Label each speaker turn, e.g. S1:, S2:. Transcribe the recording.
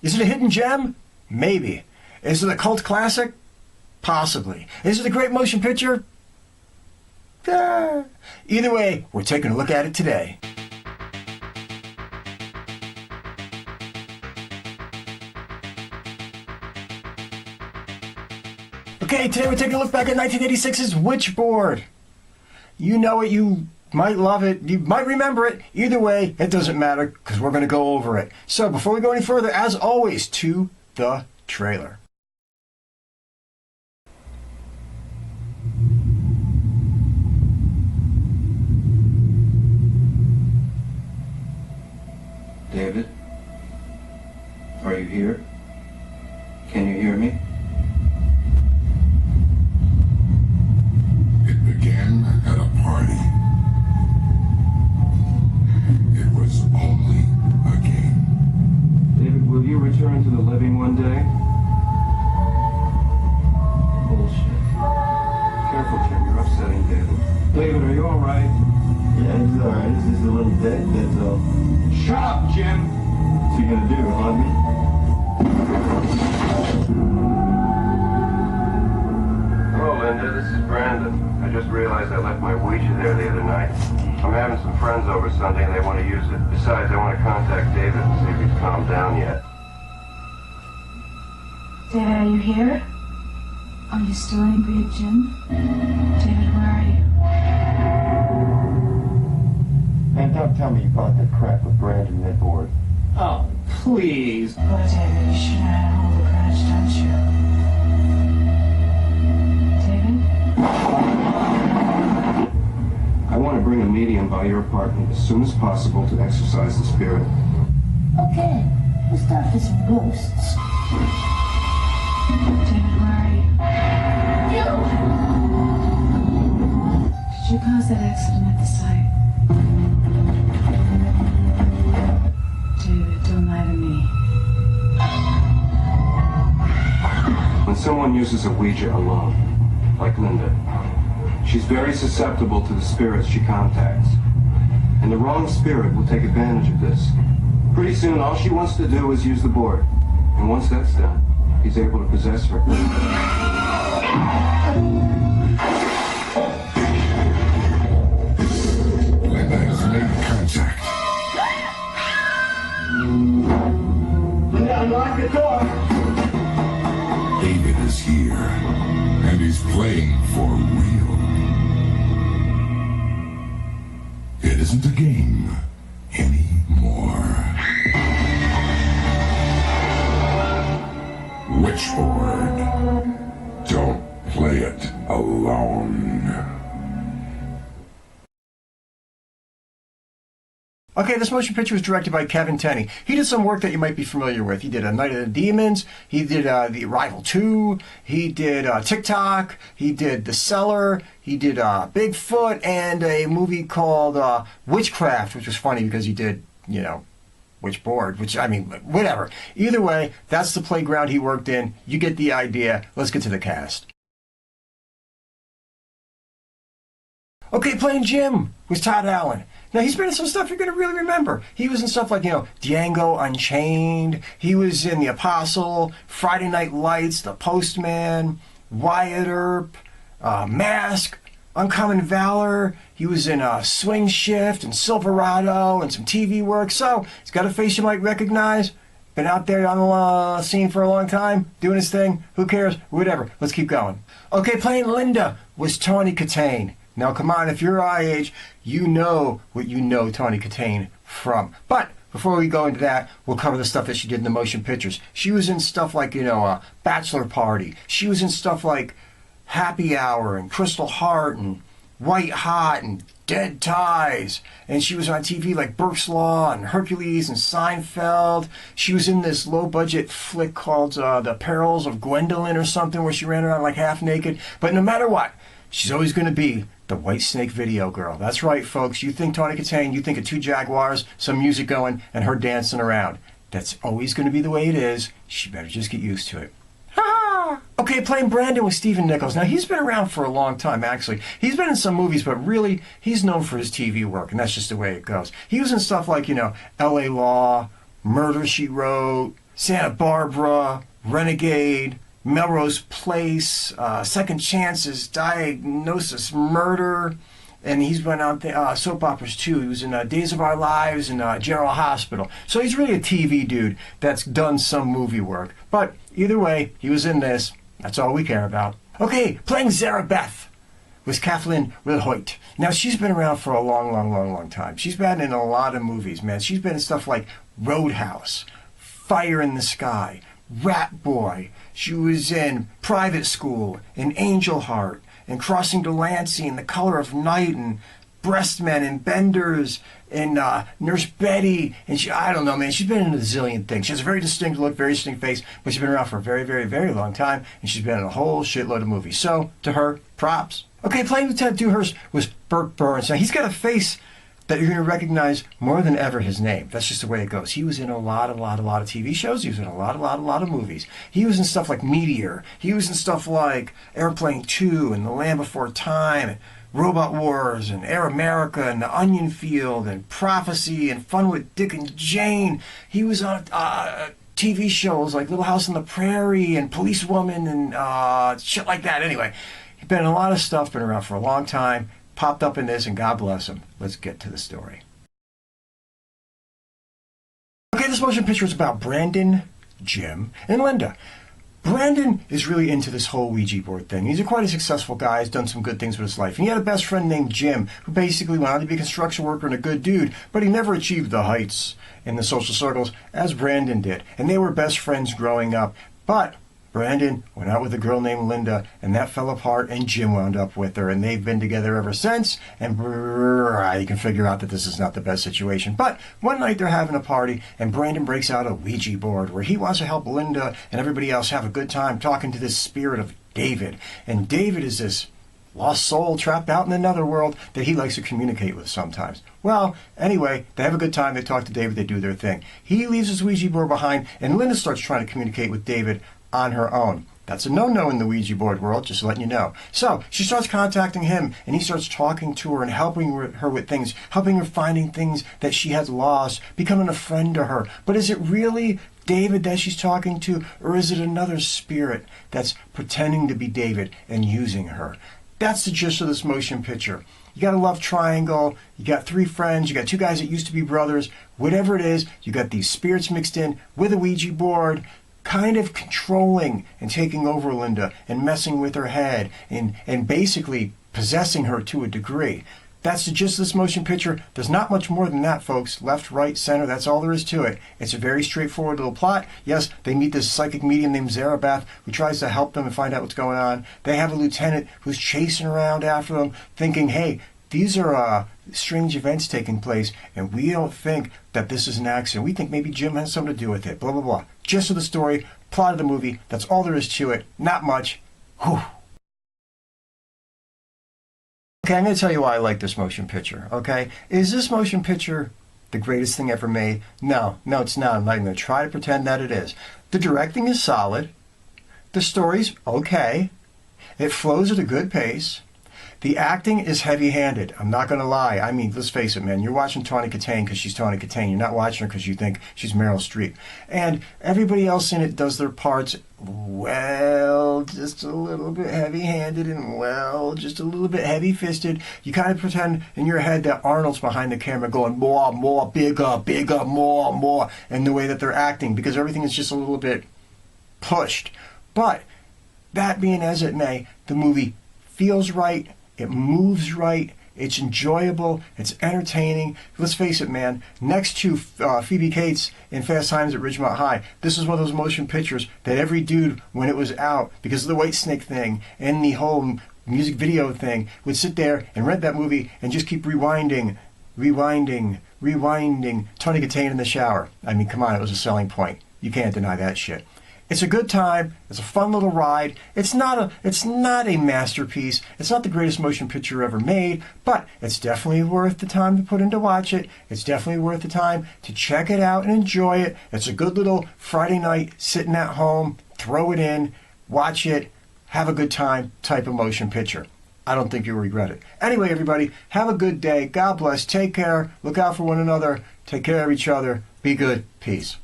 S1: Is it a hidden gem? Maybe. Is it a cult classic? Possibly. Is it a great motion picture? Either way, we're taking a look at it today. Okay, today we're taking a look back at 1986's Witchboard. You know it, you might love it, you might remember it. Either way, it doesn't matter because we're going to go over it. So before we go any further, as always, to the trailer.
S2: David? Are you here? Can you hear me?
S3: It began at a party. It was only a game.
S2: David, will you return to the living one day? Bullshit. Careful, Jim. You're upsetting David. David, are you all right?
S4: Yeah, he's alright. He's just a little dead, that's all.
S2: Shut up, Jim!
S4: What's he gonna do, hug me?
S5: Hello, Linda. This is Brandon. I just realized I left my Ouija there the other night. I'm having some friends over Sunday and they want to use it. Besides, I want to contact David and see if he's calmed down yet.
S6: David, are you here? Are you still angry at Jim? David, where are you?
S4: And don't tell me you bought that crap with Brandon Witchboard.
S2: Oh, please.
S6: Boy, David, you should have had all the grudge, don't you? David?
S2: I want to bring a medium by your apartment as soon as possible to exorcise the spirit.
S7: Okay, we'll start with some ghosts.
S6: David, where are you? Did you cause that accident at the site? David, don't lie to me.
S2: When someone uses a Ouija alone, like Linda, she's very susceptible to the spirits she contacts. And the wrong spirit will take advantage of this. Pretty soon, all she wants to do is use the board. And once that's done, he's able to possess her.
S3: Linda has made contact.
S4: Unlock the door!
S3: David is here, and he's playing for real. It isn't a game anymore. Witchboard. Don't play it alone.
S1: Okay, this motion picture was directed by Tenney. He did some work that you might be familiar with. He did A Night of the Demons. He did The Arrival 2. He did TikTok. He did The Cellar. He did Bigfoot and a movie called Witchcraft, which was funny because he did, you know, Witchboard, which, I mean, whatever. Either way, that's the playground he worked in. You get the idea. Let's get to the cast. Okay, playing Jim was Todd Allen. Now, he's been in some stuff you're going to really remember. He was in stuff like, you know, Django Unchained. He was in The Apostle, Friday Night Lights, The Postman, Wyatt Earp, Mask, Uncommon Valor. He was in Swing Shift and Silverado and some TV work. So, he's got a face you might recognize. Been out there on the scene for a long time, doing his thing. Who cares? Whatever. Let's keep going. Okay, playing Linda was Tawny Kitaen. Now, come on, if you're our age, you know what you know Tawny Kitaen from. But before we go into that, we'll cover the stuff that she did in the motion pictures. She was in stuff like, you know, Bachelor Party. She was in stuff like Happy Hour and Crystal Heart and White Hot and Dead Ties. And she was on TV like Burke's Law and Hercules and Seinfeld. She was in this low-budget flick called The Perils of Gwendolyn or something where she ran around like half naked. But no matter what, she's always going to be the White Snake video girl. That's right, folks. You think Tawny Kitaen, you think of two Jaguars, some music going, and her dancing around. That's always going to be the way it is. She better just get used to it. Okay, playing Brandon with Stephen Nichols. Now, he's been around for a long time, actually. He's been in some movies, but really, he's known for his TV work, and that's just the way it goes. He was in stuff like, you know, L.A. Law, Murder, She Wrote, Santa Barbara, Renegade, Melrose Place, Second Chances, Diagnosis, Murder, and he's been on soap operas too. He was in Days of Our Lives and General Hospital. So he's really a TV dude that's done some movie work. But either way, he was in this. That's all we care about. Okay, playing Zarabeth was Kathleen Wilhoite. Now, she's been around for a long time. She's been in a lot of movies, man. She's been in stuff like Roadhouse, Fire in the Sky, Rat Boy. She was in Private School, in Angel Heart, in Crossing Delancey, in The Color of Night, and Breastmen, and Benders, and Nurse Betty, and I don't know, man. She's been in a zillion things. She has a very distinct look, very distinct face, but she's been around for a very long time, and she's been in a whole shitload of movies. So, to her, props. Okay, playing Lieutenant Dewhurst was Burke Byrnes. Now, he's got a face that you're going to recognize more than ever his name. That's just the way it goes. He was in a lot of TV shows. He was in a lot of movies. He was in stuff like Meteor. He was in stuff like Airplane 2 and The Land Before Time, and Robot Wars, and Air America, and The Onion Field, and Prophecy, and Fun with Dick and Jane. He was on TV shows like Little House on the Prairie, and Policewoman, and shit like that. Anyway, he's been in a lot of stuff, been around for a long time, popped up in this, and God bless him. Let's get to the story. Okay, this motion picture is about Brandon, Jim, and Linda. Brandon is really into this whole Ouija board thing. He's quite a successful guy. He's done some good things with his life. And he had a best friend named Jim, who basically went on to be a construction worker and a good dude, but he never achieved the heights in the social circles as Brandon did. And they were best friends growing up. But Brandon went out with a girl named Linda, and that fell apart, and Jim wound up with her, and they've been together ever since, and you can figure out that this is not the best situation. But one night they're having a party, and Brandon breaks out a Ouija board where he wants to help Linda and everybody else have a good time talking to this spirit of David. And David is this lost soul trapped out in another world that he likes to communicate with sometimes. Well, anyway, they have a good time, they talk to David, they do their thing. He leaves his Ouija board behind, and Linda starts trying to communicate with David on her own. That's a no-no in the Ouija board world, just letting you know. So she starts contacting him, and he starts talking to her and helping her with things, helping her finding things that she had lost, becoming a friend to her. But is it really David that she's talking to, or is it another spirit that's pretending to be David and using her? That's the gist of this motion picture. You got a love triangle, you got three friends, you got two guys that used to be brothers, whatever it is, you got these spirits mixed in with a Ouija board, kind of controlling and taking over Linda and messing with her head and basically possessing her to a degree. That's the gist of this motion picture. There's not much more than that, folks. Left, right, center, that's all there is to it. It's a very straightforward little plot. Yes, they meet this psychic medium named Zarabeth who tries to help them and find out what's going on. They have a lieutenant who's chasing around after them, thinking, hey, these are strange events taking place, and we don't think that this is an accident. We think maybe Jim has something to do with it, blah, blah, blah. Gist of the story, plot of the movie, that's all there is to it. Not much. Whew. Okay, I'm going to tell you why I like this motion picture, okay? Is this motion picture the greatest thing ever made? No, it's not. I'm not even going to try to pretend that it is. The directing is solid. The story's okay. It flows at a good pace. The acting is heavy-handed. I'm not going to lie. I mean, let's face it, man. You're watching Tawny Kitaen because she's Tawny Kitaen. You're not watching her because you think she's Meryl Streep. And everybody else in it does their parts, well, just a little bit heavy-handed and, well, just a little bit heavy-fisted. You kind of pretend in your head that Arnold's behind the camera going more, bigger, more, and the way that they're acting, because everything is just a little bit pushed. But that being as it may, the movie feels right. It moves right. It's enjoyable. It's entertaining. Let's face it, man. Next to Phoebe Cates in Fast Times at Ridgemont High, this is one of those motion pictures that every dude, when it was out, because of the White Snake thing and the whole music video thing, would sit there and rent that movie and just keep rewinding Tawny Kitaen in the shower. I mean, come on, it was a selling point. You can't deny that shit. It's a good time. It's a fun little ride. It's not a masterpiece. It's not the greatest motion picture ever made, but it's definitely worth the time to put in to watch it. It's definitely worth the time to check it out and enjoy it. It's a good little Friday night sitting at home, throw it in, watch it, have a good time type of motion picture. I don't think you'll regret it. Anyway, everybody, have a good day. God bless. Take care. Look out for one another. Take care of each other. Be good. Peace.